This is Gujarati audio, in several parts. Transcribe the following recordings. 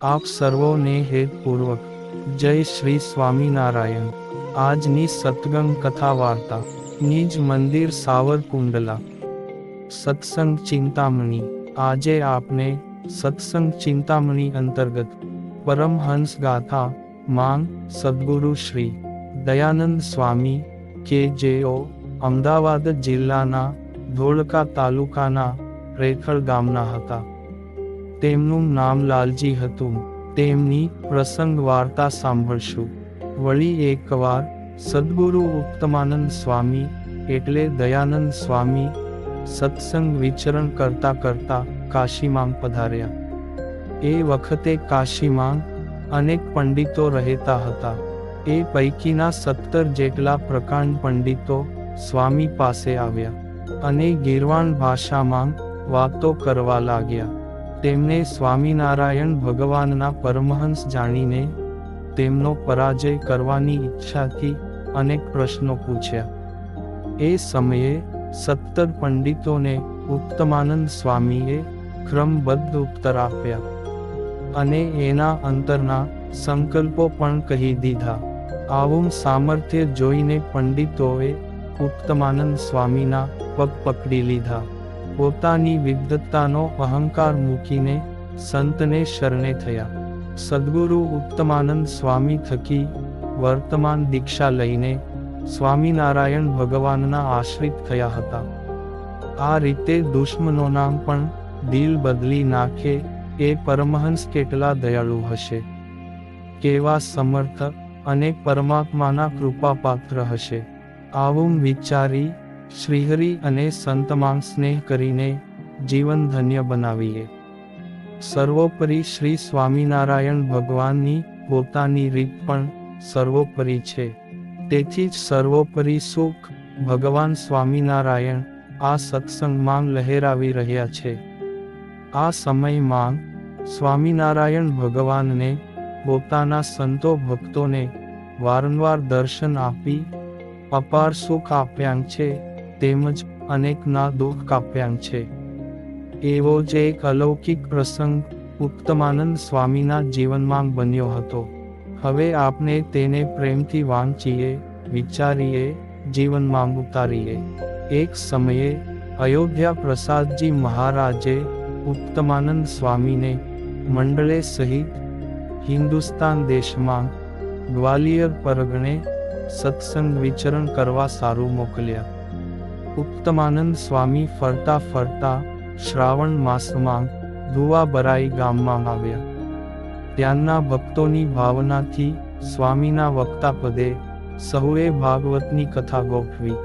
આપ સર્વોને હેતપૂર્વક જય શ્રી સ્વામિનારાયણ। આજની સત્સંગ કથા વાર્તા નિજ મંદિર સાવરકુંડલા સત્સંગ ચિંતામણી। આજે આપને સત્સંગ ચિંતામણી અંતર્ગત પરમહંસ ગાથા માંગ સદ્ગુરુ શ્રી દયાનંદ સ્વામી કે જેઓ અમદાવાદ જિલ્લાના ધોળકા તાલુકાના રેખળ ગામના હતા। તેમનું નામ લાલજી હતું। તેમની પ્રસંગ વાર્તા સાંભળશું। વળી એકવાર સદ્ગુરુ ઉત્તમાનંદ સ્વામી એટલે દયાનંદ સ્વામી સત્સંગ વિચરણ કરતા કરતા કાશીમાં પધાર્યા। એ વખતે કાશીમાં અનેક પંડિતો રહેતા હતા। એ પૈકીના 17 જેટલા પ્રકાંડ પંડિતો સ્વામી પાસે આવ્યા અને ગીરવાણ ભાષામાં વાતો કરવા લાગ્યા। તેમને સ્વામિનારાયણ ભગવાનના પરમહંસ જાણીને તેમનો પરાજય કરવાની ઈચ્છાથી અનેક પ્રશ્નો પૂછ્યા। એ સમયે 17 પંડિતોને ઉત્તમાનંદ સ્વામીએ ક્રમબદ્ધ ઉત્તર આપ્યા અને એના અંતરના સંકલ્પો પણ કહી દીધા। આવું સામર્થ્ય જોઈને પંડિતોએ ઉત્તમાનંદ સ્વામીના પગ પકડી લીધા। પોતાની વિદ્વત્તાનો અહંકાર મૂકીને સંતને શરણે થયા। સદ્ગુરુ ઉત્તમાનંદ સ્વામી થકી વર્તમાન દીક્ષા લઈને સ્વામિનારાયણ ભગવાનના આશ્રિત થયા હતા। આ રીતે દુશ્મનોના પણ દિલ બદલી નાખે એ પરમહંસ કેટલા દયાળુ હશે, કેવા સમર્થ અને પરમાત્માના કૃપાપાત્ર હશે। આવું વિચારી શ્રીહરિ અને સંતમાં સ્નેહ કરીને જીવન ધન્ય બનાવીએ। સર્વોપરી શ્રી સ્વામિનારાયણ ભગવાનની પોતાની રીત પણ સર્વોપરી છે। તેથી જ સર્વોપરી સુખ ભગવાન સ્વામિનારાયણ આ સત્સંગમાં લહેરાવી રહ્યા છે। આ સમયમાં સ્વામિનારાયણ ભગવાનને પોતાના સંતો ભક્તોને વારંવાર દર્શન આપી અપાર સુખ આપ્યાં છે, તેમજ અનેકના દુઃખ કાપ્યાં છે। એવો જ એક અલૌકિક પ્રસંગ ઉત્તમાનંદ સ્વામીના જીવનમાં બન્યો હતો। હવે આપણે તેને પ્રેમથી વાંચીએ, વિચારીએ, જીવનમાં ઉતારીએ। એક સમયે અયોધ્યા પ્રસાદજી મહારાજે ઉત્તમાનંદ સ્વામીને મંડળે સહિત હિન્દુસ્તાન દેશમાં ગ્વાલિયર પરગણે સત્સંગ વિચરણ કરવા સારું મોકલ્યા। ઉત્તમાનંદ સ્વામી ફરતા ફરતા શ્રાવણ માસમાં ધુવાબરાઈ ગામમાં આવ્યા। ત્યાંના ભક્તોની ભાવનાથી સ્વામીના વક્તા પદે સહુએ ભાગવતની કથા ગોઠવી।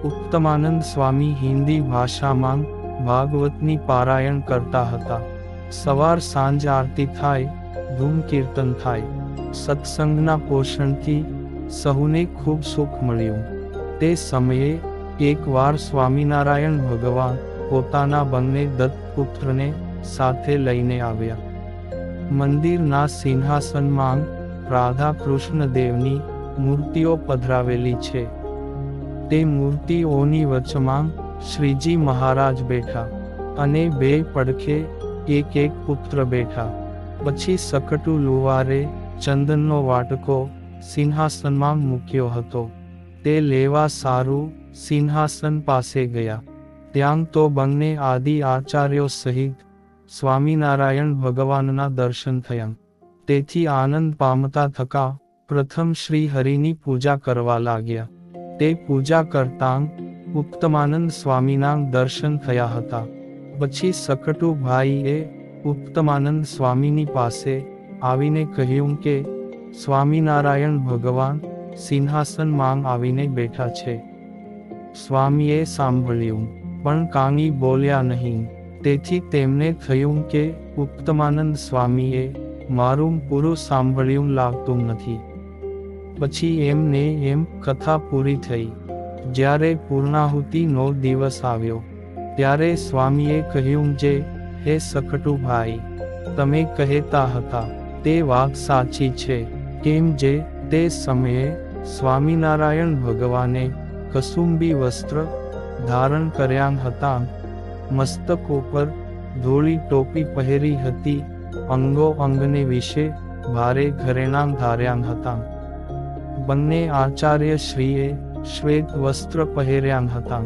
ઉત્તમાનંદ સ્વામી હિન્દી ભાષામાં ભાગવતની પારાયણ કરતા હતા। સવાર સાંજ આરતી થાય, ધૂમ કીર્તન થાય। સત્સંગના પોષણથી સહુને ખૂબ સુખ મળ્યું। તે સમયે એકવાર સ્વામિનારાયણ ભગવાન પોતાના બંને દત્તપુત્રને સાથે લઈને આવ્યા। મંદિરના સિંહાસનમાં રાધા કૃષ્ણ દેવની મૂર્તિઓ પધરાવેલી છે। તે મૂર્તિઓની વચમાં શ્રીજી મહારાજ બેઠા અને બે પડખે એક એક પુત્ર બેઠા। પછી સકટુ લુવારે ચંદનનો વાટકો સિંહાસનમાં મૂક્યો હતો। તે લેવા સારું સિંહાસન પાસે ગયા। ત્યાં તો બંને આદિ આચાર્યો સહિત સ્વામિનારાયણ ભગવાનના દર્શન થયા। તેથી આનંદ પામતા થકા પ્રથમ શ્રી હરિની પૂજા કરવા લાગ્યા। તે પૂજા કરતાં ઉત્તમાનંદ સ્વામીના દર્શન થયા હતા। પછી સકટુ ભાઈએ ઉત્તમાનંદ સ્વામીની પાસે આવીને કહ્યું કે સ્વામિનારાયણ ભગવાન સિંહાસનમાં આવીને બેઠા છે। સ્વામીએ સાંભળ્યું પણ કાંઈ બોલ્યા નહીં। તેથી તેમને થયું કે ઉત્તમાનંદ સ્વામીએ મારું પૂરું સાંભળ્યું લાગતું નથી। પછી એમને એમ કથા પૂરી થઈ। જ્યારે પૂર્ણાહુતિનો દિવસ આવ્યો ત્યારે સ્વામીએ કહ્યું જે હે સકટુભાઈ, તમે કહેતા હતા તે વાત સાચી છે। કેમ જે તે સમયે સ્વામિનારાયણ ભગવાને કસુંબી વસ્ત્ર ધારણ કર્યા હતા, મસ્તક ઉપર ધોળી ટોપી પહેરી હતી અંગો અંગને વિશે ભારે ઘરેણાં ધાર્યાં હતાં. બંને આચાર્ય શ્રીએ શ્વેત વસ્ત્ર પહેર્યાં હતાં.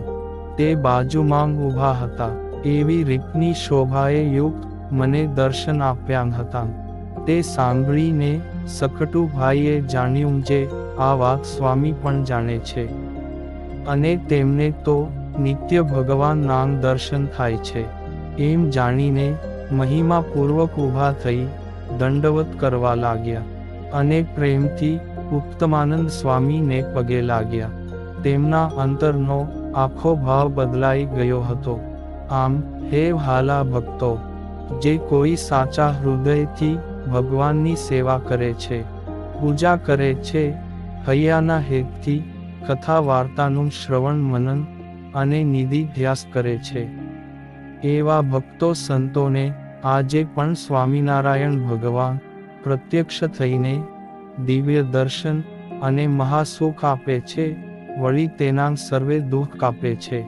તે બાજુમાં ઊભા હતા. એવી રીતની શોભાએ યુક્ત મને દર્શન આપ્યાં હતાં. તે સાંભળીને સખટુભાઈએ જાણ્યું જે આ વાત સ્વામી પણ જાણે છે અને તેમને તો નિત્ય ભગવાનના દર્શન થાય છે એમ જાણીને મહિમાપૂર્વક ઊભા થઈ દંડવત કરવા લાગ્યા અને પ્રેમથી ઉત્તમાનંદ સ્વામીને પગે લાગ્યા. તેમના અંતરનો આખો ભાવ બદલાઈ ગયો હતો. આમ હે વહાલા ભક્તો, જે કોઈ સાચા હૃદયથી ભગવાનની સેવા કરે છે, પૂજા કરે છે, હૈયાના હેતથી કથા વાર્તાનું શ્રવણ મનન અને નિધિધ્યાસ કરે છે, એવા ભક્તો સંતોને આજે પણ સ્વામિનારાયણ ભગવાન પ્રત્યક્ષ થઈને દિવ્ય દર્શન અને મહાસુખ આપે છે, વળી તેના સર્વે દુઃખ કાપે છે.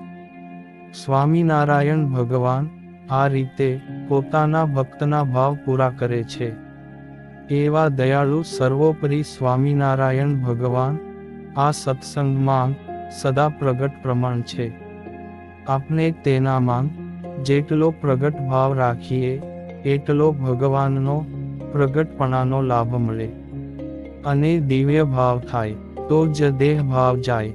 સ્વામિનારાયણ ભગવાન આ રીતે પોતાના ભક્તના ભાવ પૂરા કરે છે. એવા દયાળુ સર્વોપરી સ્વામિનારાયણ ભગવાન આ સત્સંગમાં સદા પ્રગટ પ્રમાણ છે. આપણે તેનામાં જેટલો પ્રગટ ભાવ રાખીએ એટલો ભગવાનનો પ્રગટપણાનો લાભ મળે અને દિવ્ય ભાવ થાય તો જ દેહ ભાવ જાય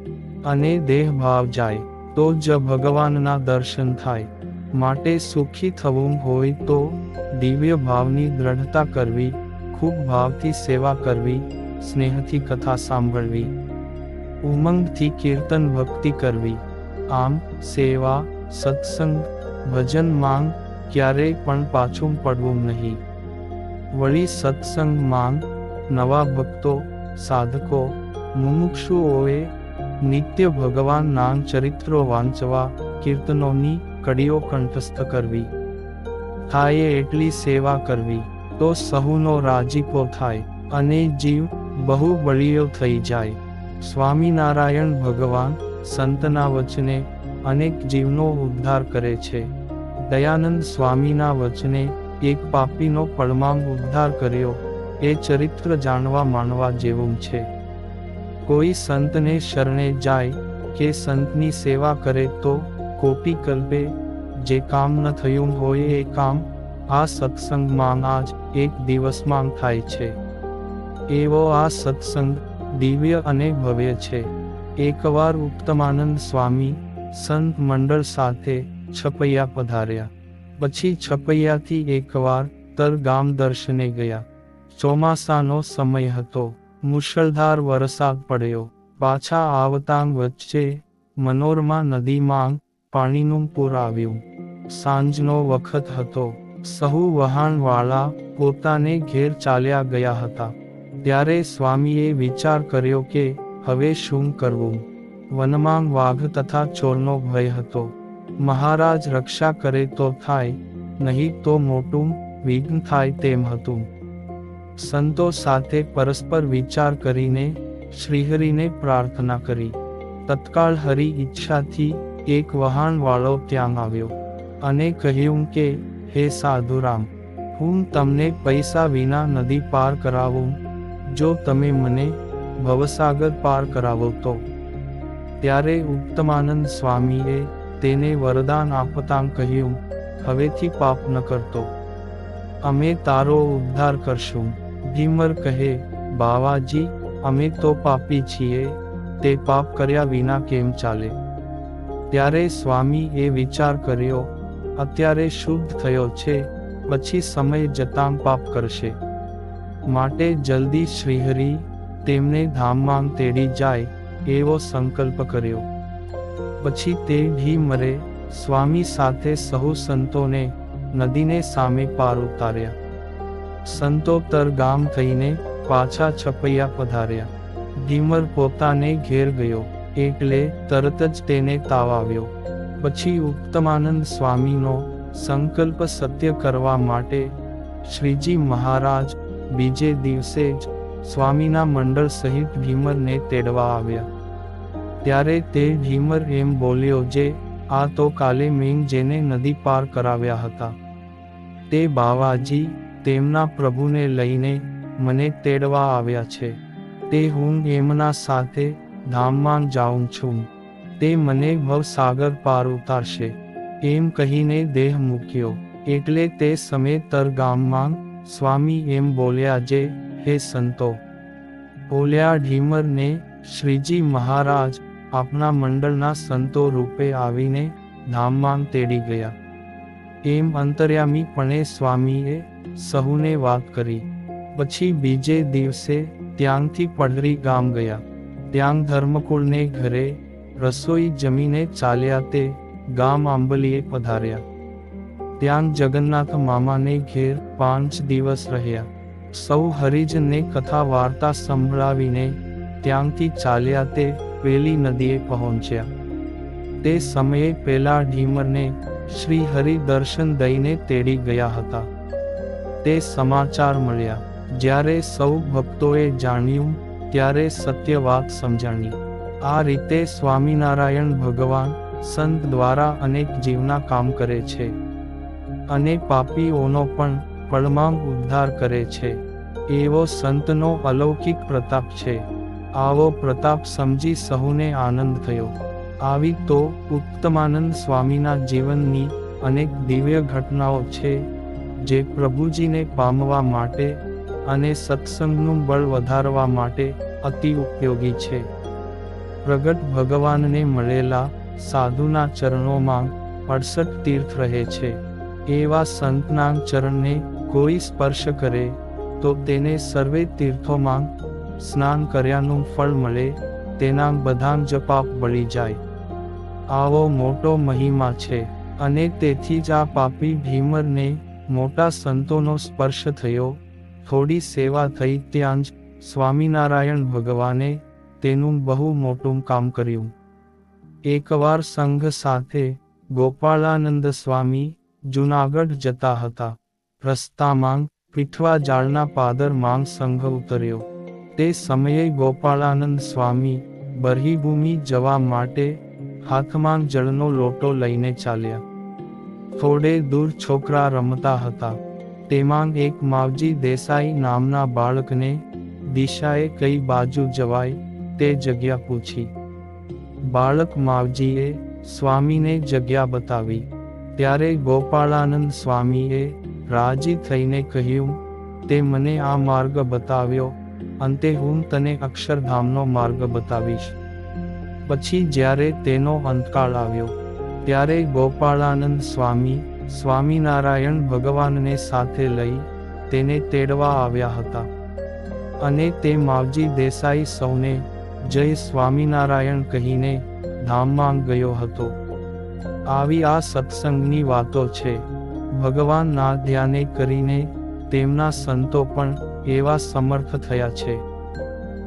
અને દેહ ભાવ જાય તો જ ભગવાનના દર્શન થાય. માટે સુખી થવું હોય તો દિવ્ય ભાવની દ્રઢતા કરવી, ખૂબ ભાવથી સેવા કરવી, સ્નેહથી કથા સાંભળવી, ઉમંગથી કીર્તન ભક્તિ કરવી. આમ સેવા, સત્સંગ, ભજન માંગ ક્યારેય પણ પાછું પડવું નહીં. વળી સત્સંગ માંગ નવા ભક્તો, સાધકો, મુમુક્ષુઓએ નિત્ય ભગવાનના ચરિત્રો વાંચવા, કીર્તનોની કડીઓ કંઠસ્થ કરવી. થાય એટલી સેવા કરવી તો સહુનો રાજીપો થાય અને જીવ બહુ બળિયો થઈ જાય. સ્વામિનારાયણ ભગવાન સંતના વચને અનેક જીવનો ઉદ્ધાર કરે છે. દયાનંદ સ્વામીના વચને એક પાપીનો પળમાં ઉદ્ધાર કર્યો એ ચરિત્ર જાણવા માણવા જેવું છે. કોઈ સંતને શરણે જાય કે સંતની સેવા કરે તો કોટી કલ્પે જે કામ ન થયું હોય એ કામ આ સત્સંગમાં આજ એક દિવસમાં થાય છે. એવો આ સત્સંગ દિવ્ય અને ભવ્ય છે. એકવાર ઉત્તમાનંદ સ્વામી સંત મંડળ સાથે છપૈયા પધાર્યા. પછી છપૈયાથી એકવાર તર ગામ દર્શને ગયા. ચોમાસાનો સમય હતો. મુશળધાર વરસાદ પડ્યો. પાછા આવતાં વચ્ચે મનોરમા નદીમાં પાણીનું પૂર આવ્યું. સાંજનો વખત હતો. સહુ વહાણવાળા પોતાને ઘેર ચાલ્યા ગયા હતા. ત્યારે સ્વામીએ વિચાર કર્યો કે હવે શું કરવું. વનમાં વાઘ તથા ચોરનો ભય હતો. મહારાજ રક્ષા કરે તો થાય, નહીં તો મોટું વિઘ્ન થાય તેમ હતું. સંતો સાથે પરસ્પર વિચાર કરીને શ્રીહરિને પ્રાર્થના કરી. તત્કાળ હરિ ઈચ્છાથી એક વહાણવાળો ત્યાં આવ્યો અને કહ્યું કે હે સાધુરામ, હું તમને પૈસા વિના નદી પાર કરાવું જો તમે મને ભવસાગર પાર કરાવો તો. ત્યારે ઉત્તમાનંદ સ્વામીએ તેને વરદાન આપતાં કહ્યું, હવેથી પાપ ન કરતો, અમે તારો ઉદ્ધાર કરશું. ભીમર કહે, બાવાજી, અમે તો પાપી છીએ, તે પાપ કર્યા વિના કેમ ચાલે. ત્યારે સ્વામી એ વિચાર કર્યો, અત્યારે શુદ્ધ થયો છે, પછી સમય જતાં પાપ કરશે. માટે જલ્દી શ્રીહરિ તેમને ધામમાં તેડી જાય એવો સંકલ્પ કર્યો. પછી તે ભીમરે સ્વામી સાથે સહુ સંતોને નદીને સામે પાર ઉતાર્યા. સંતો તર ગામ થઈને પાછા છપૈયા પધાર્યા. ભીમર પોતાને ઘેર ગયો એટલે તરત જ તેને તાવ આવ્યો. પછી ઉત્તમાનંદ સ્વામીનો સંકલ્પ સત્ય કરવા માટે શ્રીજી મહારાજ બીજે દિવસે જ સ્વામીના મંડળ સહિત ભીમરને તેડવા આવ્યા. ત્યારે તે ભીમર એમ બોલ્યો, જે આ તો કાલે મેં જેને નદી પાર કરાવ્યા હતા તે બાવાજી તેમના પ્રભુને લઈને મને તેડવા આવ્યા છે. તે હું એમના સાથે ધામમાં જાઉં છું. તે મને ભવસાગર પાર ઉતારશે. એમ કહીને દેહ મૂક્યો. એટલે તે સમયે તર ગામમાં સ્વામી એમ બોલ્યા જે, હે સંતો! ઓલ્યા ઢીમરને શ્રીજી મહારાજ આપના મંડળના સંતો રૂપે આવીને ધામમાં તેડી ગયા. એમ અંતર્યામીપણે સ્વામીએ સહુને વાત કરી. પછી બીજે દિવસે ત્યાંથી પડરી ગામ ગયા. ત્યાં ધર્મકુળને ઘરે રસોઈ જમીને ચાલ્યા તે ગામ આંબલીએ પધાર્યા. ત્યાં જગન્નાથ મામાને ઘેર 5 દિવસ રહ્યા. સૌ હરિજનને કથા વાર્તા સંભળાવીને ત્યાંથી ચાલ્યા તે પેલી નદીએ પહોંચ્યા. તે સમયે પેલા ઢીમરને શ્રી હરિ દર્શન દઈને તેડી ગયા હતા. તે સમાચાર મળ્યા. જ્યારે સૌ ભક્તોએ જાણ્યું ત્યારે સત્ય વાત સમજાણી. આ રીતે સ્વામિનારાયણ ભગવાન સંત દ્વારા અનેક જીવના કામ કરે છે અને પાપીઓનો પણ પળમાં ઉદ્ધાર કરે છે. એવો સંતનો અલૌકિક પ્રતાપ છે. આવો પ્રતાપ સમજી સહુને આનંદ થયો. આવી તો ઉત્તમાનંદ સ્વામીના જીવનની અનેક દિવ્ય ઘટનાઓ છે જે પ્રભુજીને પામવા માટે અને સત્સંગનું બળ વધારવા માટે અતિ ઉપયોગી છે. પ્રગટ ભગવાનને મળેલા સાધુના ચરણોમાં 68 તીર્થ રહે છે. એવા સંતના ચરણને કોઈ સ્પર્શ કરે તો તેને સર્વે તીર્થોમાં સ્નાન કર્યાનું ફળ મળે. તેના બધા જ પાપ બળી જાય. આવો મોટો મહિમા છે અને તેથી જ આ પાપી ભીમરને મોટા સંતોનો સ્પર્શ થયો. થોડી સેવા થઈ ત્યાં જ સ્વામિનારાયણ ભગવાને તેનું બહુ મોટું કામ કર્યું. એકવાર સંઘ સાથે ગોપાળાનંદ સ્વામી જૂનાગઢ જતા હતા. રસ્તામાં પીઠવા જાળના પાદરમાં સંઘ ઉતર્યો. તે સમયે ગોપાળાનંદ સ્વામી બરહીભૂમિ જવા માટે હાથમાં જળનો લોટો લઈને ચાલ્યા. થોડે દૂર છોકરા રમતા હતા. તેમાં એક માવજી દેસાઈ નામના બાળકને દિશાએ કઈ બાજુ જવાય તે જગ્યા પૂછી. બાળક માવજીએ સ્વામીને જગ્યા બતાવી. ત્યારે ગોપાળાનંદ સ્વામીએ રાજી થઈને કહ્યું, તે મને આ માર્ગ બતાવ્યો, અંતે હું તને અક્ષરધામનો માર્ગ બતાવીશ. પછી જ્યારે તેનો અંતકાળ આવ્યો ત્યારે ગોપાળાનંદ સ્વામી સ્વામિનારાયણ ભગવાનને સાથે લઈ તેને તેડવા આવ્યા હતા. અને તે માવજી દેસાઈ સૌને જય સ્વામિનારાયણ કહીને ધામમાં ગયો હતો. આવી આ સત્સંગની વાતો છે. ભગવાનના ધ્યાને કરીને તેમના સંતો પણ એવા સમર્થ થયા છે.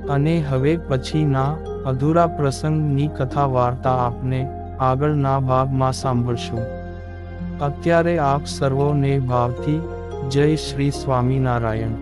અને હવે પછીના અધૂરા પ્રસંગની કથા વાર્તા આપને આગળના ભાગમાં સાંભળશું. અત્યારે આપ સર્વોને ભાવથી જય શ્રી સ્વામિનારાયણ.